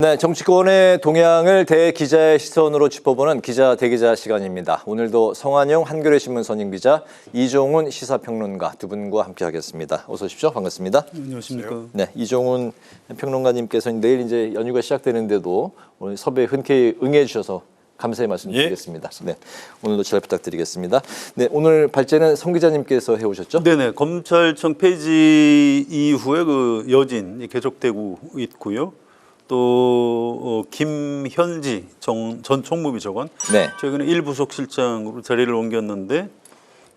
네, 정치권의 동향을 대기자의 시선으로 짚어보는 기자 대기자 시간입니다. 오늘도 성한용 한겨레신문 선임기자, 이종훈 시사평론가 두 분과 함께하겠습니다. 어서 오십시오. 반갑습니다. 안녕하십니까. 네, 이종훈 평론가님께서는 내일 이제 연휴가 시작되는데도 오늘 섭외에 흔쾌히 응해주셔서 감사의 말씀드리겠습니다. 네, 오늘도 잘 부탁드리겠습니다. 네, 오늘 발제는 성 기자님께서 해오셨죠? 네네, 검찰청 폐지 이후에 그 여진이 계속되고 있고요. 또 김현지 전 총무비서관, 네. 최근에 1부속실장으로 자리를 옮겼는데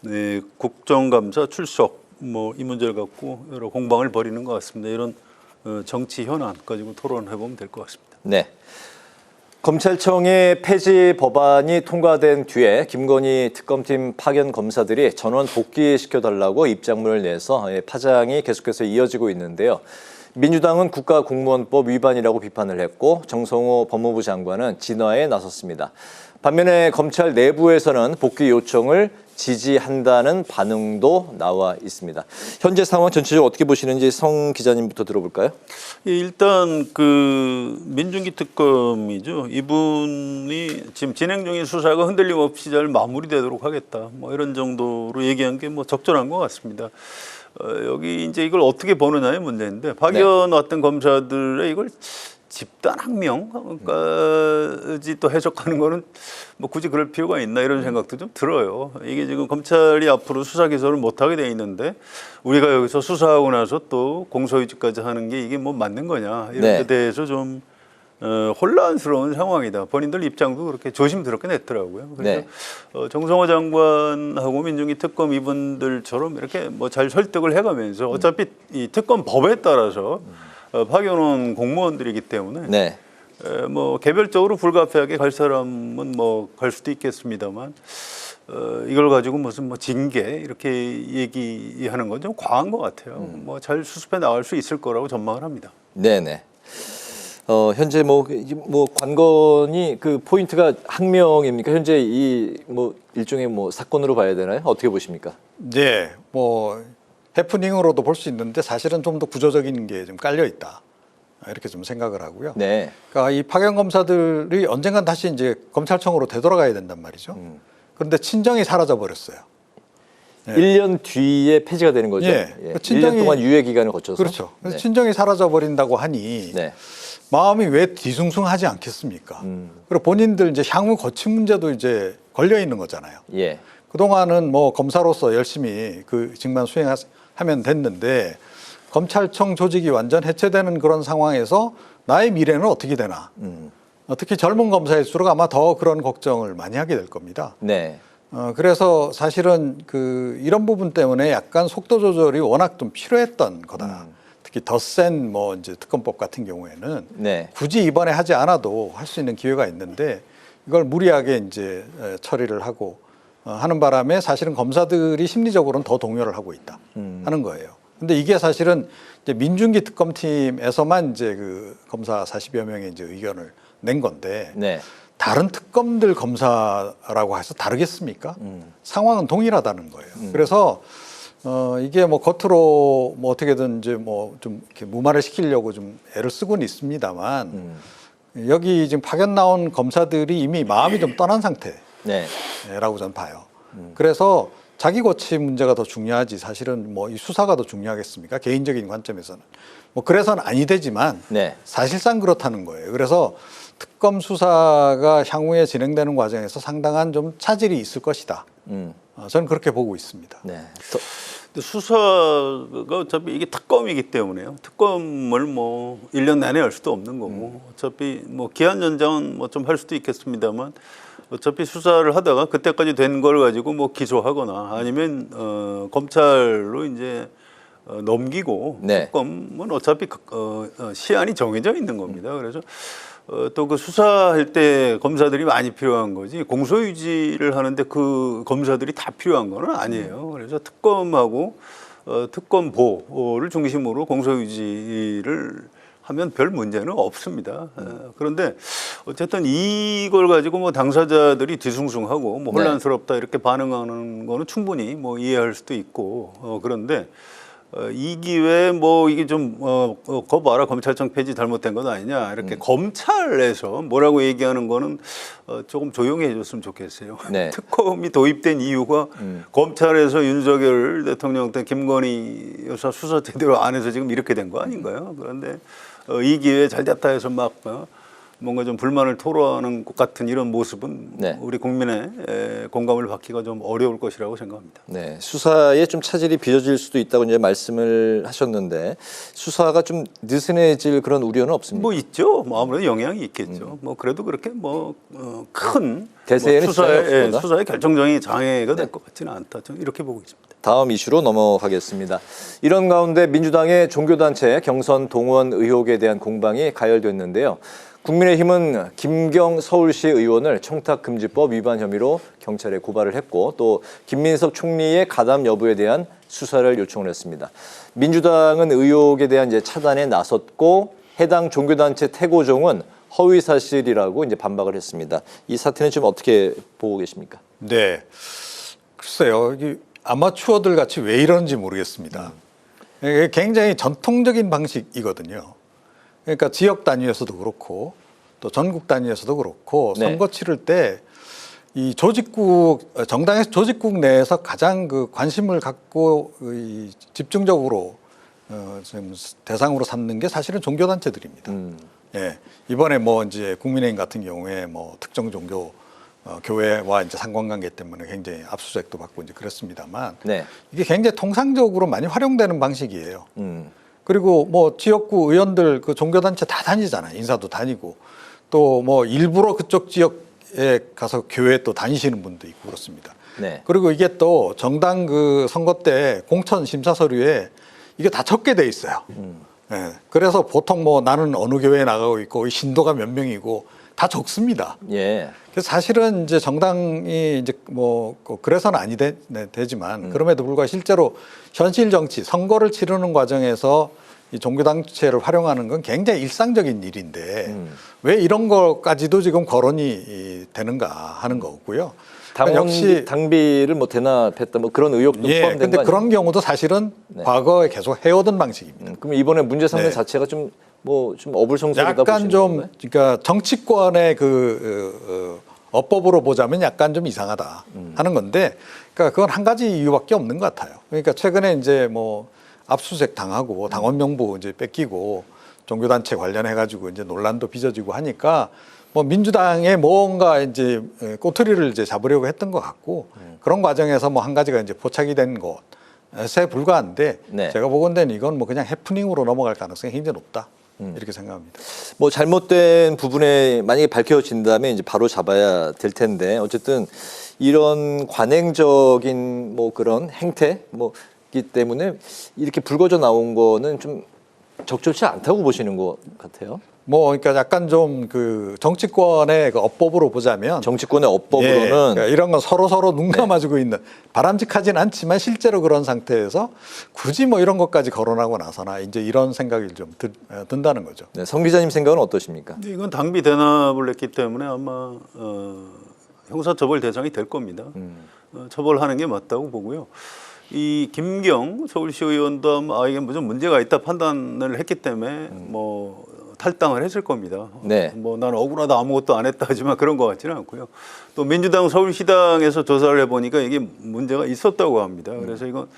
네, 국정감사 출석 이 문제를 갖고 여러 공방을 벌이는 것 같습니다. 이런 정치 현안 가지고 토론해 보면 될 것 같습니다. 네. 검찰청의 폐지 법안이 통과된 뒤에 김건희 특검팀 파견 검사들이 전원 복귀시켜달라고 입장문을 내서 파장이 계속해서 이어지고 있는데요. 민주당은 국가공무원법 위반이라고 비판을 했고 정성호 법무부 장관은 진화에 나섰습니다. 반면에 검찰 내부에서는 복귀 요청을 지지한다는 반응도 나와 있습니다. 현재 상황 전체적으로 어떻게 보시는지 성 기자님부터 들어볼까요? 일단 그 민중기 특검이죠. 이분이 지금 진행 중인 수사가 흔들림 없이 잘 마무리되도록 하겠다. 이런 정도로 얘기한 게 적절한 것 같습니다. 여기 이제 이걸 어떻게 보느냐의 문제인데 파견 왔던 검사들의 이걸 집단 항명까지 또 해석하는 거는 굳이 그럴 필요가 있나 이런 생각도 좀 들어요. 이게 지금 검찰이 앞으로 수사 기소를 못하게 돼 있는데 우리가 여기서 수사하고 나서 또 공소유지까지 하는 게 이게 맞는 거냐 이런 데 대해서 좀 혼란스러운 상황이다. 본인들 입장도 그렇게 조심스럽게 냈더라고요. 그래서 정성호 장관하고 민중기 특검 이분들처럼 이렇게 잘 설득을 해가면서 어차피 이 특검 법에 따라서 파견 온 공무원들이기 때문에 개별적으로 불가피하게 갈 사람은 갈 수도 있겠습니다만 이걸 가지고 무슨 징계 이렇게 얘기하는 건 좀 과한 것 같아요. 잘 수습해 나갈 수 있을 거라고 전망을 합니다. 네네. 현재 관건이 그 포인트가 항명입니까? 현재 이 일종의 사건으로 봐야 되나요? 어떻게 보십니까? 네, 해프닝으로도 볼 수 있는데 사실은 좀 더 구조적인 게 좀 깔려 있다. 이렇게 좀 생각을 하고요. 네. 그러니까 이 파견 검사들이 언젠간 다시 이제 검찰청으로 되돌아가야 된단 말이죠. 그런데 친정이 사라져 버렸어요. 1년 뒤에 폐지가 되는 거죠. 예. 1년 동안 유예 기간을 거쳐서. 그렇죠. 그래서 친정이 사라져 버린다고 하니 마음이 왜 뒤숭숭하지 않겠습니까? 그리고 본인들 이제 향후 거친 문제도 이제 걸려 있는 거잖아요. 예. 그동안은 검사로서 열심히 그 직만 수행하면 됐는데 검찰청 조직이 완전 해체되는 그런 상황에서 나의 미래는 어떻게 되나? 특히 젊은 검사일수록 아마 더 그런 걱정을 많이 하게 될 겁니다. 네. 그래서 사실은 이런 부분 때문에 약간 속도 조절이 워낙 좀 필요했던 거다. 특히 더 센 이제 특검법 같은 경우에는 굳이 이번에 하지 않아도 할 수 있는 기회가 있는데 이걸 무리하게 이제 처리를 하고 하는 바람에 사실은 검사들이 심리적으로는 더 동요를 하고 있다 하는 거예요. 근데 이게 사실은 이제 민중기 특검팀에서만 이제 그 검사 40여 명의 이제 의견을 낸 건데 다른 특검들 검사라고 해서 다르겠습니까? 상황은 동일하다는 거예요. 그래서 이게 겉으로 어떻게든 이제 좀 이렇게 무마를 시키려고 좀 애를 쓰고는 있습니다만 여기 지금 파견 나온 검사들이 이미 마음이 좀 떠난 상태라고 저는 봐요. 그래서 자기 고치 문제가 더 중요하지 사실은 이 수사가 더 중요하겠습니까? 개인적인 관점에서는. 그래서는 아니 되지만 사실상 그렇다는 거예요. 그래서 특검 수사가 향후에 진행되는 과정에서 상당한 좀 차질이 있을 것이다. 저는 그렇게 보고 있습니다. 수사가 어차피 이게 특검이기 때문에요. 특검을 1년 내내 할 수도 없는 거고 어차피 기한 연장은 좀 할 수도 있겠습니다만 어차피 수사를 하다가 그때까지 된 걸 가지고 기소하거나 아니면 검찰로 이제 넘기고 특검은 어차피 시한이 정해져 있는 겁니다. 그래서 또 그 수사할 때 검사들이 많이 필요한 거지 공소유지를 하는데 그 검사들이 다 필요한 건 아니에요. 그래서 특검하고 특검보를 중심으로 공소유지를 하면 별 문제는 없습니다. 그런데 어쨌든 이걸 가지고 당사자들이 뒤숭숭하고 혼란스럽다 이렇게 반응하는 거는 충분히 이해할 수도 있고 그런데 이 기회에 뭐 이게 좀 거 봐라 검찰청 폐지 잘못된 건 아니냐 이렇게 검찰에서 뭐라고 얘기하는 거는 조금 조용히 해줬으면 좋겠어요. 네. 특검이 도입된 이유가 검찰에서 윤석열 대통령 때 김건희 여사 수사 제대로 안 해서 지금 이렇게 된 거 아닌가요? 그런데 이 기회에 잘 됐다 해서 막 뭔가 좀 불만을 토로하는 것 같은 이런 모습은 네. 우리 국민의 공감을 받기가 좀 어려울 것이라고 생각합니다. 네, 수사에 좀 차질이 빚어질 수도 있다고 이제 말씀을 하셨는데 수사가 좀 느슨해질 그런 우려는 없습니까? 뭐 있죠. 뭐 아무래도 영향이 있겠죠. 뭐 그래도 그렇게 큰 대세에는 수사의 없다? 수사의 결정적인 장애가 될 것 같지는 않다. 저는 이렇게 보고 있습니다. 다음 이슈로 넘어가겠습니다. 이런 가운데 민주당의 종교단체 경선 동원 의혹에 대한 공방이 가열됐는데요. 국민의힘은 김경 서울시 의원을 청탁금지법 위반 혐의로 경찰에 고발을 했고 또 김민석 총리의 가담 여부에 대한 수사를 요청을 했습니다. 민주당은 의혹에 대한 이제 차단에 나섰고 해당 종교단체 태고종은 허위 사실이라고 이제 반박을 했습니다. 이 사태는 지금 어떻게 보고 계십니까? 네, 글쎄요. 이게 아마추어들 같이 왜 이러는지 모르겠습니다. 이게 굉장히 전통적인 방식이거든요. 그러니까 지역 단위에서도 그렇고 또 전국 단위에서도 그렇고 네. 선거 치를 때 이 조직국 정당의 조직국 내에서 가장 그 관심을 갖고 이 집중적으로 지금 대상으로 삼는 게 사실은 종교 단체들입니다. 예, 이번에 뭐 이제 국민의힘 같은 경우에 뭐 특정 종교 교회와 이제 상관관계 때문에 굉장히 압수수색도 받고 이제 그랬습니다만 네. 이게 굉장히 통상적으로 많이 활용되는 방식이에요. 그리고 뭐 지역구 의원들 그 종교단체 다 다니잖아요. 인사도 다니고 또 뭐 일부러 그쪽 지역에 가서 교회 또 다니시는 분도 있고 그렇습니다. 네. 그리고 이게 또 정당 그 선거 때 공천 심사 서류에 이게 다 적게 돼 있어요. 예. 그래서 보통 뭐 나는 어느 교회에 나가고 있고 신도가 몇 명이고 다 적습니다. 예. 그래서 사실은 이제 정당이 이제 뭐 그래서는 아니 되지만 그럼에도 불구하고 실제로 현실 정치 선거를 치르는 과정에서 이 종교단체를 활용하는 건 굉장히 일상적인 일인데 왜 이런 것까지도 지금 거론이 되는가 하는 거고요. 당원 당비를 뭐 대납했다 뭐 그런 의혹도 예, 포함된 근데 거 그런 아니에요? 경우도 사실은 네. 과거에 계속 해오던 방식입니다. 그럼 이번에 문제 삼는 네. 자체가 좀 뭐 좀 어불성설이다 약간 보시는 좀 건가요? 그러니까 정치권의 그 어법으로 보자면 약간 좀 이상하다 하는 건데, 그러니까 그건 한 가지 이유밖에 없는 것 같아요. 그러니까 최근에 이제 뭐 압수수색 당하고 당원 명부 이제 뺏기고 종교단체 관련해 가지고 이제 논란도 빚어지고 하니까 뭐 민주당에 뭔가 이제 꼬투리를 이제 잡으려고 했던 것 같고 그런 과정에서 뭐 한 가지가 이제 포착이 된 것에 불과한데 네. 제가 보건대는 이건 뭐 그냥 해프닝으로 넘어갈 가능성이 굉장히 높다. 이렇게 생각합니다. 뭐 잘못된 부분에 만약에 밝혀진다면 이제 바로 잡아야 될 텐데 어쨌든 이런 관행적인 뭐 그런 행태 뭐기 때문에 이렇게 불거져 나온 거는 좀 적절치 않다고 보시는 것 같아요. 뭐 그러니까 약간 좀 그 정치권의 그 어법으로 보자면 정치권의 예, 어법으로는 그러니까 이런 건 서로 눈 감아주고 있는 바람직하진 않지만 실제로 그런 상태에서 굳이 뭐 이런 것까지 거론하고 나서나 이제 이런 생각이 좀 든다는 거죠. 네, 성 기자님 생각은 어떠십니까? 근데 이건 당비 대납을 했기 때문에 아마 형사처벌 대상이 될 겁니다. 처벌하는 게 맞다고 보고요. 이 김경 서울시 의원도 아마 이게 무슨 문제가 있다 판단을 했기 때문에 뭐 탈당을 했을 겁니다. 네. 뭐 나는 억울하다 아무것도 안 했다 하지만 그런 것 같지는 않고요. 또 민주당 서울시당에서 조사를 해보니까 이게 문제가 있었다고 합니다. 그래서 이건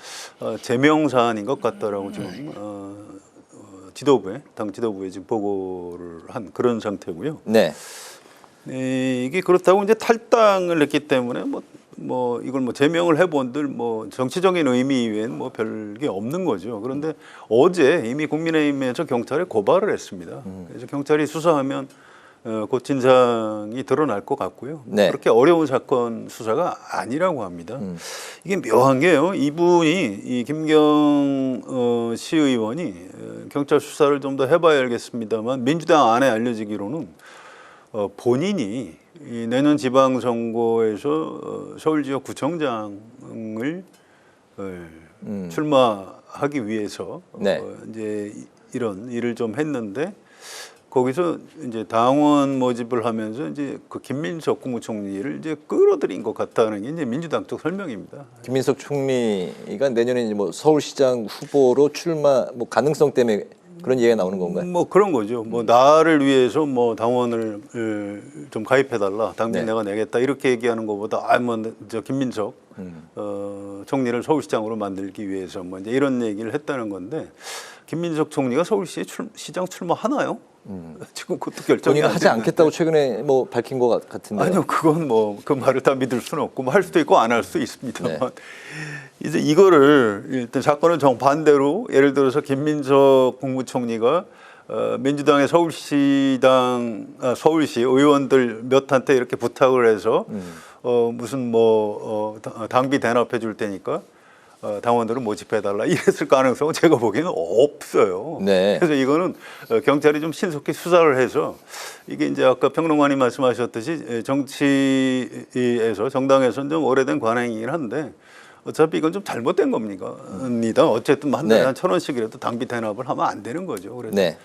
제명 사안인 것 같다라고 지금 지도부에 당 지도부에 지금 보고를 한 그런 상태고요. 네. 이게 그렇다고 이제 탈당을 했기 때문에 뭐 이걸 뭐 제명을 해본들 뭐 정치적인 의미 이외에는 뭐 별게 없는 거죠. 그런데 어제 이미 국민의힘에서 경찰에 고발을 했습니다. 그래서 경찰이 수사하면 곧 진상이 드러날 것 같고요. 네. 그렇게 어려운 사건 수사가 아니라고 합니다. 이게 묘한 게요. 이분이 이 김경 시의원이 경찰 수사를 좀 더 해봐야 알겠습니다만 민주당 안에 알려지기로는 본인이 이 내년 지방선거에서 서울 지역 구청장을 출마하기 위해서 네. 이제 이런 일을 좀 했는데 거기서 이제 당원 모집을 하면서 이제 그 김민석 국무총리를 이제 끌어들인 것 같다는 게 이제 민주당 쪽 설명입니다. 김민석 총리가 내년에 이제 뭐 서울시장 후보로 출마 뭐 가능성 때문에 그런 얘기가 나오는 건가요? 뭐 그런 거죠. 뭐 나를 위해서 뭐 당원을 좀 가입해달라, 당비 네. 내가 내겠다 이렇게 얘기하는 것보다 저 김민석 총리를 서울시장으로 만들기 위해서 뭐 이제 이런 얘기를 했다는 건데 김민석 총리가 서울시에 시장 출마하나요? 지금 그것도 결정이 본인은 안 하지 됐는데. 않겠다고 최근에 뭐 밝힌 것 같은데. 아니요, 그건 뭐 그 말을 다 믿을 수는 없고 뭐 할 수도 있고 안 할 수도 있습니다만 이제 이거를 일단 사건은 정반대로 예를 들어서 김민석 국무총리가 민주당의 서울시 의원들 몇한테 이렇게 부탁을 해서 무슨 당비 대납해 줄 테니까 당원들을 모집해달라 이랬을 가능성은 제가 보기에는 없어요. 네. 그래서 이거는 경찰이 좀 신속히 수사를 해서 이게 이제 아까 평론가님 말씀하셨듯이 정치에서 정당에서는 좀 오래된 관행이긴 한데 어차피 이건 좀 잘못된 겁니다. 어쨌든 한 달에 네. 한 1,000원씩이라도 당비 대납을 하면 안 되는 거죠. 그래서 네.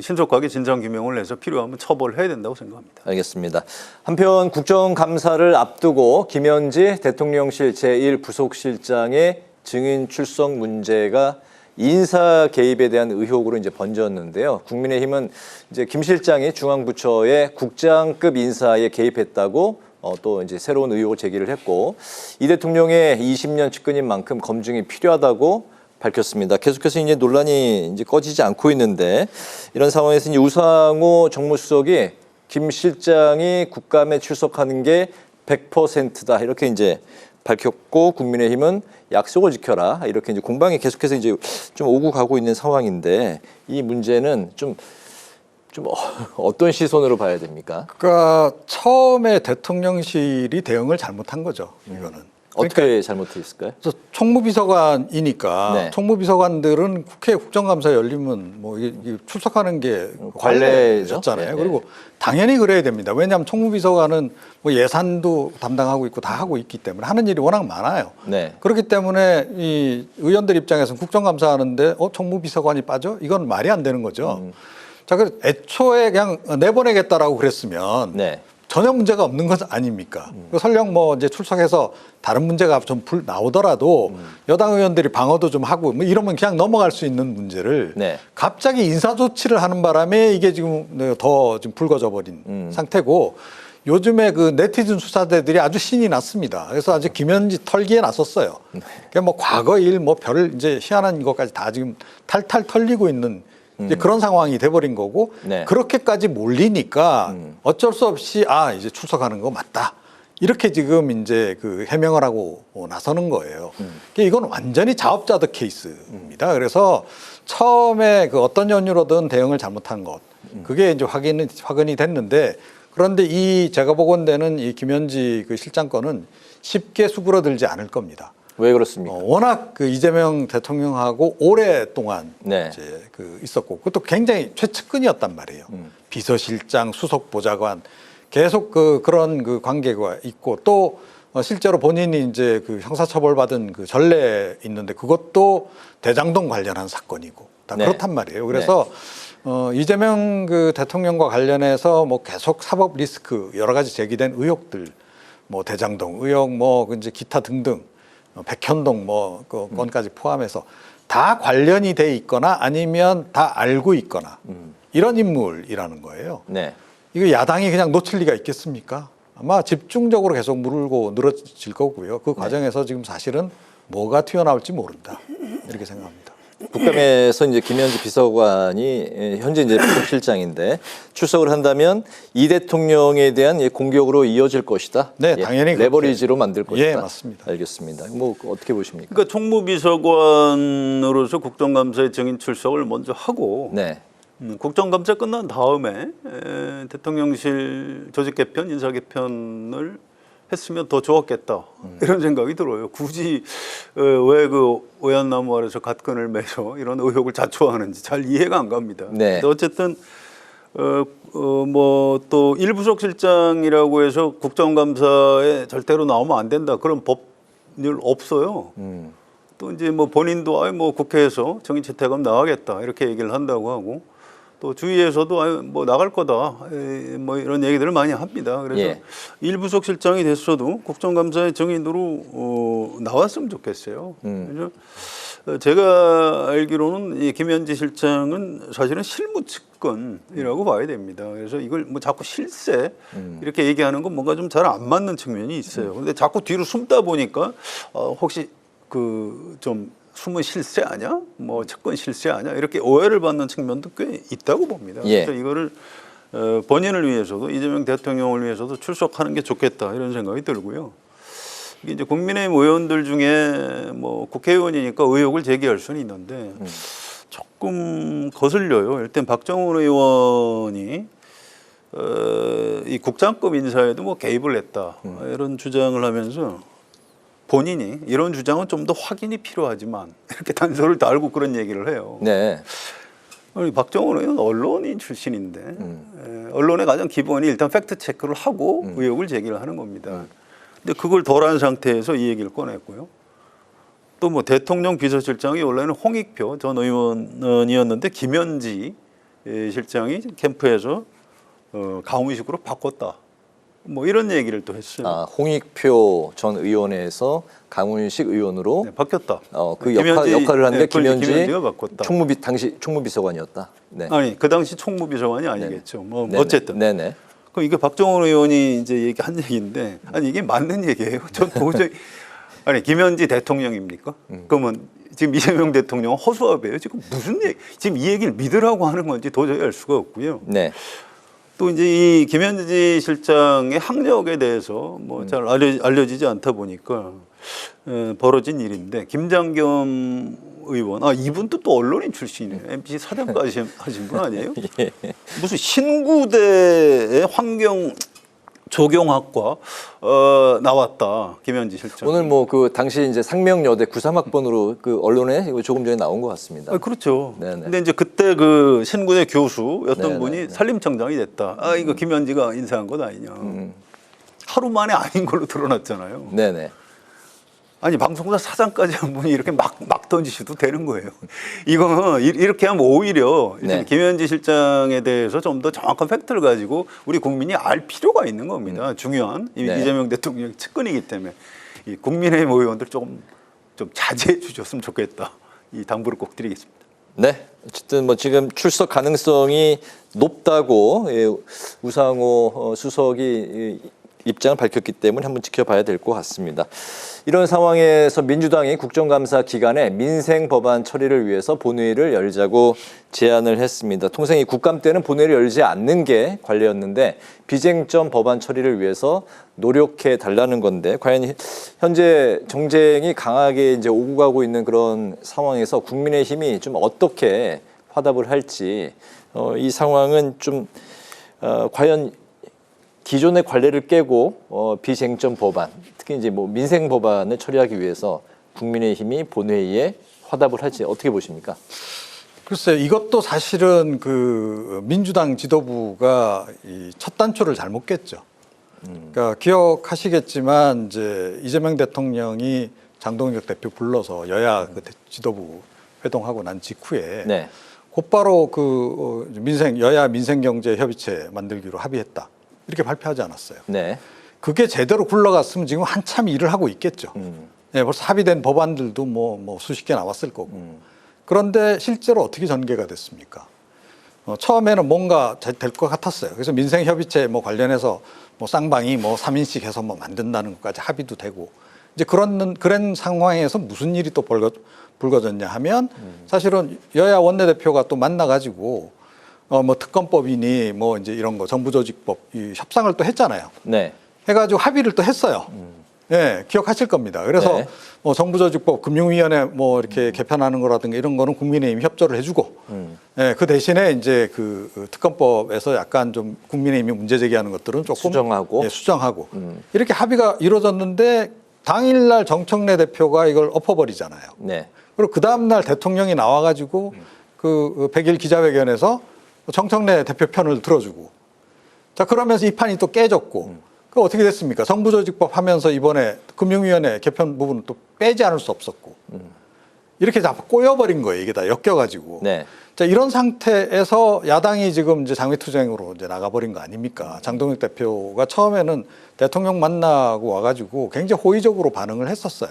신속하게 진상 규명을 해서 필요하면 처벌해야 된다고 생각합니다. 알겠습니다. 한편 국정감사를 앞두고 김현지 대통령실 제1부속실장의 증인 출석 문제가 인사 개입에 대한 의혹으로 이제 번졌는데요. 국민의힘은 이제 김 실장이 중앙부처의 국장급 인사에 개입했다고 또 이제 새로운 의혹을 제기를 했고 이 대통령의 20년 측근인 만큼 검증이 필요하다고 밝혔습니다. 계속해서 이제 논란이 이제 꺼지지 않고 있는데 이런 상황에서 이제 우상호 정무수석이 김 실장이 국감에 출석하는 게 100%다 이렇게 이제 밝혔고 국민의힘은 약속을 지켜라 이렇게 이제 공방이 계속해서 이제 좀 오고 가고 있는 상황인데 이 문제는 좀 어떤 시선으로 봐야 됩니까? 그러니까 처음에 대통령실이 대응을 잘못한 거죠. 이거는. 어떻게 잘못했을까요? 그래서 총무비서관이니까 네. 총무비서관들은 국회 국정감사 열리면 뭐 이게 출석하는 게 관례죠. 관례였잖아요. 네, 그리고 당연히 그래야 됩니다. 왜냐하면 총무비서관은 뭐 예산도 담당하고 있고 다 하고 있기 때문에 하는 일이 워낙 많아요. 네. 그렇기 때문에 이 의원들 입장에서는 국정감사하는데 총무비서관이 빠져? 이건 말이 안 되는 거죠. 자, 그래서 애초에 그냥 내보내겠다라고 그랬으면 네. 전혀 문제가 없는 것 아닙니까? 설령 뭐 이제 출석해서 다른 문제가 좀 나오더라도 여당 의원들이 방어도 좀 하고 뭐 이러면 그냥 넘어갈 수 있는 문제를 네. 갑자기 인사 조치를 하는 바람에 이게 지금 더 좀 불거져 버린 상태고 요즘에 그 네티즌 수사대들이 아주 신이 났습니다. 그래서 아주 김현지 털기에 나섰어요. 그러니까 뭐 과거 일 뭐 별 이제 희한한 것까지 다 지금 탈탈 털리고 있는 이제 그런 상황이 돼버린 거고 네. 그렇게까지 몰리니까 어쩔 수 없이 이제 출석하는 거 맞다 이렇게 지금 이제 그 해명을 하고 나서는 거예요. 그러니까 이건 완전히 자업자득 케이스입니다. 그래서 처음에 그 어떤 연유로든 대응을 잘못한 것 그게 이제 확인이 됐는데 그런데 이 제가 보건대는 이 김현지 그 실장 건은 쉽게 수그러들지 않을 겁니다. 왜 그렇습니까? 워낙 그 이재명 대통령하고 오랫동안 네. 이제 그 있었고 그것도 굉장히 최측근이었단 말이에요. 비서실장, 수석보좌관 계속 그런 그 관계가 있고 또 실제로 본인이 이제 그 형사처벌받은 그 전례 있는데 그것도 대장동 관련한 사건이고 다 네. 그렇단 말이에요. 그래서 이재명 그 대통령과 관련해서 뭐 계속 사법 리스크 여러 가지 제기된 의혹들 뭐 대장동 의혹 뭐 이제 기타 등등 백현동 뭐 그 건까지 포함해서 다 관련이 돼 있거나 아니면 다 알고 있거나 이런 인물이라는 거예요. 네. 이거 야당이 그냥 놓칠 리가 있겠습니까? 아마 집중적으로 계속 물고 늘어질 거고요. 그 과정에서 지금 사실은 뭐가 튀어나올지 모른다 이렇게 생각합니다. 국감에서 이제 김현지 비서관이 현재 이제 부속실장인데 출석을 한다면 이 대통령에 대한 공격으로 이어질 것이다. 네, 당연히 레버리지로 만들 것이다. 예, 맞습니다. 알겠습니다. 뭐 어떻게 보십니까? 그러니까 총무비서관으로서 국정감사에 증인 출석을 먼저 하고 네. 국정감사 끝난 다음에 대통령실 조직 개편, 인사 개편을 했으면 더 좋았겠다 이런 생각이 들어요. 굳이 왜 그 오얏나무 아래서 갓끈을 매서 이런 의혹을 자초하는지 잘 이해가 안 갑니다. 네. 근데 어쨌든 뭐 또 일부속실장이라고 해서 국정감사에 절대로 나오면 안 된다 그런 법률 없어요. 또 이제 뭐 본인도 뭐 국회에서 정인 채택하면 나가겠다 이렇게 얘기를 한다고 하고 또 주위에서도 뭐 나갈 거다 뭐 이런 얘기들을 많이 합니다. 그래서 예. 일부속 실장이 됐어도 국정감사의 정인으로 나왔으면 좋겠어요. 그래서 제가 알기로는 이 김현지 실장은 사실은 실무 측근이라고 봐야 됩니다. 그래서 이걸 뭐 자꾸 실세 이렇게 얘기하는 건 뭔가 좀 잘 안 맞는 측면이 있어요. 근데 자꾸 뒤로 숨다 보니까 혹시 그 좀 숨은 실세 아니야? 뭐 측근 실세 아니야? 이렇게 오해를 받는 측면도 꽤 있다고 봅니다. 예. 그래서 이거를 본인을 위해서도 이재명 대통령을 위해서도 출석하는 게 좋겠다 이런 생각이 들고요. 이게 이제 국민의힘 의원들 중에 뭐 국회의원이니까 의혹을 제기할 수는 있는데 조금 거슬려요. 일단 박정훈 의원이 이 국장급 인사에도 뭐 개입을 했다 이런 주장을 하면서 본인이 이런 주장은 좀 더 확인이 필요하지만 이렇게 단서를 달고 그런 얘기를 해요. 네. 아니, 박정훈 의원은 언론인 출신인데 언론의 가장 기본이 일단 팩트 체크를 하고 의혹을 제기를 하는 겁니다. 근데 그걸 덜 한 상태에서 이 얘기를 꺼냈고요. 또 뭐 대통령 비서실장이 원래는 홍익표 전 의원이었는데 김현지 실장이 캠프에서 강훈식으로 바꿨다. 뭐 이런 얘기를 또 했어요. 아, 홍익표 전 의원에서 강훈식 의원으로 네, 바뀌었다. 그 역할을 하는데 김현지가 바꿨다. 당시 총무비서관이었다. 네. 아니 그 당시 총무비서관이 아니겠죠. 뭐 네네. 어쨌든. 네네. 그럼 이게 박정훈 의원이 이제 얘기한 얘기인데 아니 이게 맞는 얘기예요. 전 도저히 아니 김현지 대통령입니까? 그러면 지금 이재명 대통령은 허수아비예요. 지금 무슨 얘기? 지금 이 얘기를 믿으라고 하는 건지 도저히 알 수가 없고요. 네. 또 이제 이 김현지 실장의 학력에 대해서 뭐 잘 알려지지 않다 보니까 벌어진 일인데 김장겸 의원, 이분도 또 언론인 출신이에요. MBC 사장까지 하신 분 아니에요? 예. 무슨 신구대의 환경 조경학과 나왔다 김현지 실장. 오늘 뭐 그 당시 이제 상명여대 93학번으로 그 언론에 조금 전에 나온 것 같습니다. 그렇죠. 네네. 근데 이제 그때 그 신구대 교수였던 네네. 분이 산림청장이 됐다. 이거 김현지가 인사한 것 아니냐. 하루 만에 아닌 걸로 드러났잖아요. 네네. 아니 방송사 사장까지 한 분이 이렇게 막 던지셔도 되는 거예요. 이거 이렇게 하면 오히려 네. 김현지 실장에 대해서 좀 더 정확한 팩트를 가지고 우리 국민이 알 필요가 있는 겁니다. 중요한 네. 이재명 대통령 측근이기 때문에 이 국민의힘 의원들 좀 자제해 주셨으면 좋겠다. 이 당부를 꼭 드리겠습니다. 네. 어쨌든 뭐 지금 출석 가능성이 높다고 우상호 수석이 입장을 밝혔기 때문에 한번 지켜봐야 될 것 같습니다. 이런 상황에서 민주당이 국정감사 기간에 민생 법안 처리를 위해서 본회의를 열자고 제안을 했습니다. 통상 이 국감 때는 본회의를 열지 않는 게 관례였는데 비쟁점 법안 처리를 위해서 노력해 달라는 건데 과연 현재 정쟁이 강하게 이제 오고 가고 있는 그런 상황에서 국민의힘이 좀 어떻게 화답을 할지 이 상황은 좀 과연 기존의 관례를 깨고 비쟁점 법안, 특히 이제 뭐 민생 법안을 처리하기 위해서 국민의힘이 본회의에 화답을 할지 어떻게 보십니까? 글쎄요, 이것도 사실은 그 민주당 지도부가 이 첫 단추를 잘못 깼죠. 그러니까 기억하시겠지만 이제 이재명 대통령이 장동혁 대표 불러서 여야 그 지도부 회동하고 난 직후에 네. 곧바로 그 여야 민생경제협의체 만들기로 합의했다. 이렇게 발표하지 않았어요. 네. 그게 제대로 굴러갔으면 지금 한참 일을 하고 있겠죠. 네, 벌써 합의된 법안들도 뭐 수십 개 나왔을 거고. 그런데 실제로 어떻게 전개가 됐습니까? 처음에는 뭔가 될 것 같았어요. 그래서 민생협의체 뭐 관련해서 뭐 쌍방이 뭐 3인씩 해서 뭐 만든다는 것까지 합의도 되고 이제 그런 상황에서 무슨 일이 또 불거졌냐 하면 사실은 여야 원내대표가 또 만나가지고 뭐 특검법이니 뭐 이제 이런 거 정부조직법 이 협상을 또 했잖아요. 네. 해가지고 합의를 또 했어요. 네, 기억하실 겁니다. 그래서 네. 뭐 정부조직법 금융위원회 뭐 이렇게 개편하는 거라든가 이런 거는 국민의힘이 협조를 해주고, 네, 그 대신에 이제 그 특검법에서 약간 좀 국민의힘이 문제 제기하는 것들은 조금 수정하고, 네, 수정하고 이렇게 합의가 이루어졌는데 당일날 정청래 대표가 이걸 엎어버리잖아요. 네. 그리고 그 다음날 대통령이 나와가지고 그 100일 기자회견에서 정청래 대표 편을 들어주고, 자 그러면서 이 판이 또 깨졌고, 그 어떻게 됐습니까? 정부조직법 하면서 이번에 금융위원회 개편 부분은 또 빼지 않을 수 없었고, 이렇게 다 꼬여버린 거예요. 이게 다 엮여가지고. 네. 자, 이런 상태에서 야당이 지금 이제 장외투쟁으로 이제 나가버린 거 아닙니까? 장동혁 대표가 처음에는 대통령 만나고 와가지고 굉장히 호의적으로 반응을 했었어요.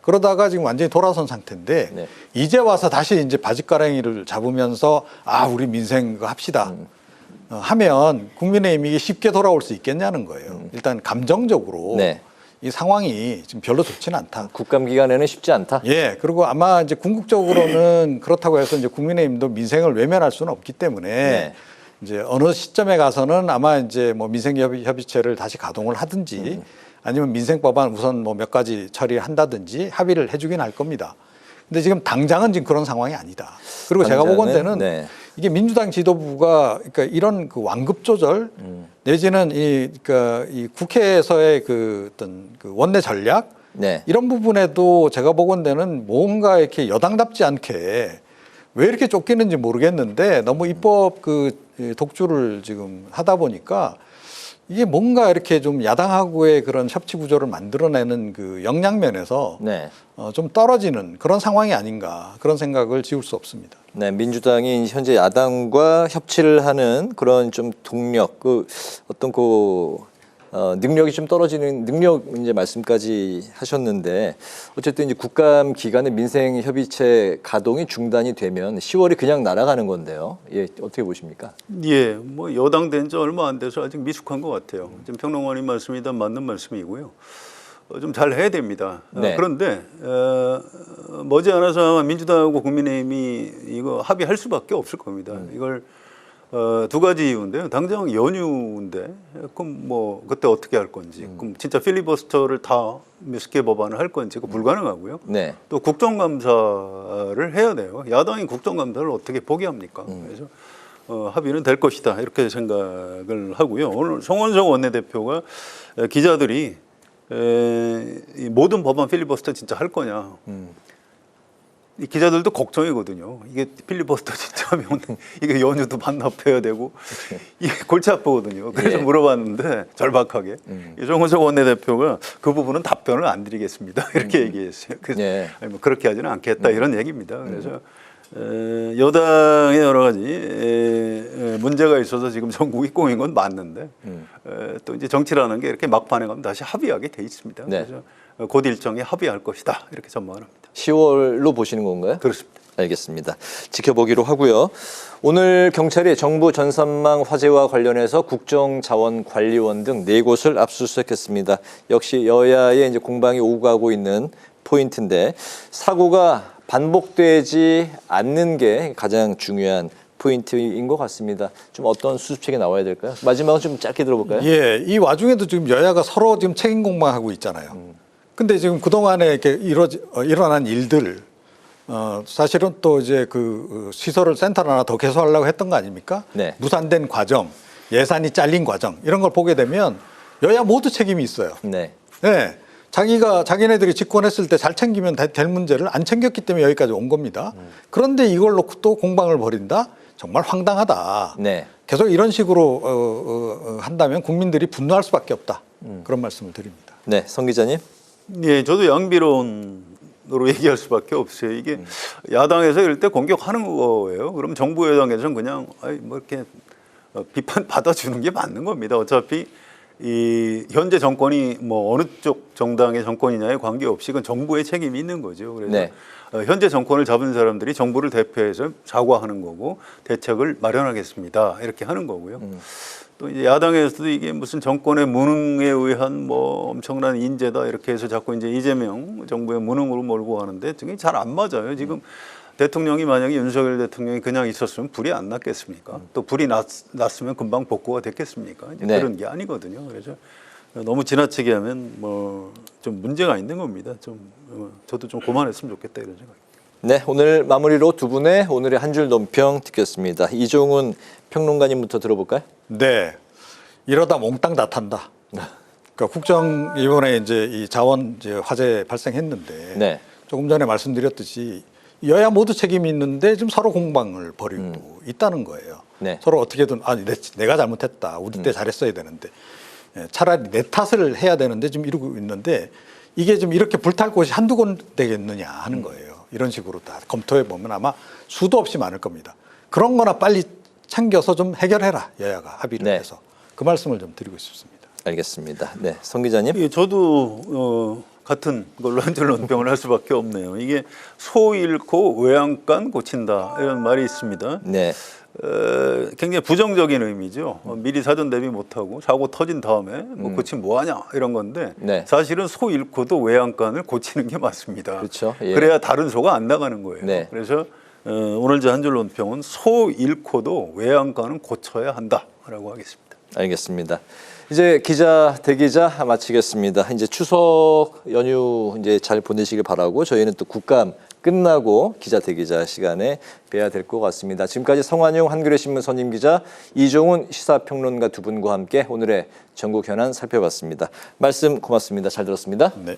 그러다가 지금 완전히 돌아선 상태인데 네. 이제 와서 다시 이제 바짓가랑이를 잡으면서 아, 우리 민생 그거 합시다. 하면 국민의힘이 쉽게 돌아올 수 있겠냐는 거예요. 일단 감정적으로 네. 이 상황이 지금 별로 좋지는 않다. 국감 기간에는 쉽지 않다. 예, 그리고 아마 이제 궁극적으로는 그렇다고 해서 이제 국민의힘도 민생을 외면할 수는 없기 때문에 네. 이제 어느 시점에 가서는 아마 이제 뭐 민생협의체를 다시 가동을 하든지 아니면 민생법안 우선 뭐 몇 가지 처리한다든지 합의를 해주긴 할 겁니다. 근데 지금 당장은 지금 그런 상황이 아니다. 그리고 제가 보건대는 네. 이게 민주당 지도부가 그러니까 이런 그 완급 조절 내지는 그러니까 이 국회에서의 그 어떤 그 원내 전략 네. 이런 부분에도 제가 보건대는 뭔가 이렇게 여당답지 않게 왜 이렇게 쫓기는지 모르겠는데 너무 입법 그 독주를 지금 하다 보니까 이게 뭔가 이렇게 좀 야당하고의 그런 협치 구조를 만들어내는 그 역량면에서 네. 좀 떨어지는 그런 상황이 아닌가 그런 생각을 지울 수 없습니다. 네, 민주당이 현재 야당과 협치를 하는 그런 좀 동력, 그 어떤 능력이 좀 떨어지는 능력 이제 말씀까지 하셨는데 어쨌든 이제 국감 기간에 민생 협의체 가동이 중단이 되면 10월이 그냥 날아가는 건데요. 예, 어떻게 보십니까? 예, 뭐 여당 된 지 얼마 안 돼서 아직 미숙한 것 같아요. 지금 평론가님 말씀이 다 맞는 말씀이고요. 좀 잘 해야 됩니다. 네. 그런데 머지않아서 아마 민주당하고 국민의힘이 이거 합의할 수밖에 없을 겁니다. 이걸 두 가지 이유인데요. 당장 연휴인데 그럼 뭐 그때 어떻게 할 건지, 그럼 진짜 필리버스터를 다 몇십 개 법안을 할 건지 그거 불가능하고요. 네. 또 국정감사를 해야 돼요. 야당이 국정감사를 어떻게 포기합니까? 그래서 합의는 될 것이다 이렇게 생각을 하고요. 오늘 송원석 원내대표가 기자들이 이 모든 법안 필리버스터 진짜 할 거냐? 이 기자들도 걱정이거든요. 이게 필리버스터 진짜 하면 이게 연휴도 반납해야 되고 이게 골치 아프거든요. 그래서 예. 물어봤는데 절박하게 송원석 원내대표가 그 부분은 답변을 안 드리겠습니다. 이렇게 얘기했어요. 그래서 예. 아니, 뭐 그렇게 하지는 않겠다 이런 얘기입니다. 그래서 여당의 여러 가지 문제가 있어서 지금 전국이 꼬인 건 맞는데 또 이제 정치라는 게 이렇게 막판에 가면 다시 합의하게 돼 있습니다. 네. 그래서 곧 일정에 합의할 것이다 이렇게 전망을 합니다. 10월로 보시는 건가요? 그렇습니다. 알겠습니다. 지켜보기로 하고요. 오늘 경찰이 정부 전산망 화재와 관련해서 국정자원관리원 등 4곳을 압수수색했습니다. 역시 여야의 이제 공방이 오고 가고 있는 포인트인데 사고가 반복되지 않는 게 가장 중요한 포인트인 것 같습니다. 좀 어떤 수습책이 나와야 될까요? 마지막으로 좀 짧게 들어볼까요? 예, 이 와중에도 지금 여야가 서로 지금 책임 공방하고 있잖아요. 근데 지금 그동안에 이렇게 일어난 일들, 사실은 또 이제 그 시설을 센터를 하나 더 개소하려고 했던 거 아닙니까? 네. 무산된 과정, 예산이 잘린 과정, 이런 걸 보게 되면 여야 모두 책임이 있어요. 네. 네. 자기네들이 집권했을 때 잘 챙기면 될 문제를 안 챙겼기 때문에 여기까지 온 겁니다. 그런데 이걸 놓고 또 공방을 벌인다? 정말 황당하다. 네. 계속 이런 식으로 한다면 국민들이 분노할 수밖에 없다. 그런 말씀을 드립니다. 네, 성 기자님. 예, 저도 양비론으로 얘기할 수밖에 없어요. 이게 야당에서 이럴 때 공격하는 거예요. 그럼 정부 여당에서는 그냥 뭐 이렇게 비판 받아주는 게 맞는 겁니다. 어차피 이 현재 정권이 뭐 어느 쪽 정당의 정권이냐에 관계없이 그건 정부의 책임이 있는 거죠. 그래서 네. 현재 정권을 잡은 사람들이 정부를 대표해서 사과하는 거고 대책을 마련하겠습니다. 이렇게 하는 거고요. 또 이제 야당에서도 이게 무슨 정권의 무능에 의한 뭐 엄청난 인재다 이렇게 해서 자꾸 이제 이재명 정부의 무능으로 몰고 가는데 되게 잘 안 맞아요. 지금 대통령이 만약에 윤석열 대통령이 그냥 있었으면 불이 안 났겠습니까? 또 불이 났으면 금방 복구가 됐겠습니까? 이제 네. 그런 게 아니거든요. 그래서 너무 지나치게 하면 뭐 좀 문제가 있는 겁니다. 좀 저도 좀 그만했으면 좋겠다 이런 생각입니다. 네, 오늘 마무리로 두 분의 오늘의 한 줄 논평 듣겠습니다. 이종훈 평론가님부터 들어볼까요? 네. 이러다 몽땅 다 탄다. 그러니까 국정 이번에 이제 이 자원 이제 화재 발생했는데 네. 조금 전에 말씀드렸듯이 여야 모두 책임이 있는데 지금 서로 공방을 벌이고 있다는 거예요. 네. 서로 어떻게든 내가 잘못했다. 우리 때 잘했어야 되는데 차라리 내 탓을 해야 되는데 지금 이러고 있는데 이게 좀 이렇게 불탈 곳이 한두 군데겠느냐 하는 거예요. 이런 식으로 다 검토해 보면 아마 수도 없이 많을 겁니다. 그런 거나 빨리 챙겨서 좀 해결해라, 여야가 합의를 네. 해서. 그 말씀을 좀 드리고 싶습니다. 알겠습니다. 네, 성 기자님. 예, 저도 같은 걸로 한 줄로 논평을 할 수밖에 없네요. 이게 소 잃고 외양간 고친다 이런 말이 있습니다. 네. 굉장히 부정적인 의미죠. 미리 사전 대비 못하고 사고 터진 다음에 뭐 고치면 뭐하냐 이런 건데 네. 사실은 소 잃고도 외양간을 고치는 게 맞습니다. 그렇죠. 예. 그래야 다른 소가 안 나가는 거예요. 네. 그래서 오늘 제 한 줄 논평은 소 잃고도 외양간은 고쳐야 한다라고 하겠습니다. 알겠습니다. 이제 기자 대기자 마치겠습니다. 이제 추석 연휴 이제 잘 보내시길 바라고 저희는 또 국감 끝나고 기자 대기자 시간에 뵈야 될 것 같습니다. 지금까지 성환용 한겨레 신문 선임 기자, 이종훈 시사평론가 두 분과 함께 오늘의 전국 현안 살펴봤습니다. 말씀 고맙습니다. 잘 들었습니다. 네.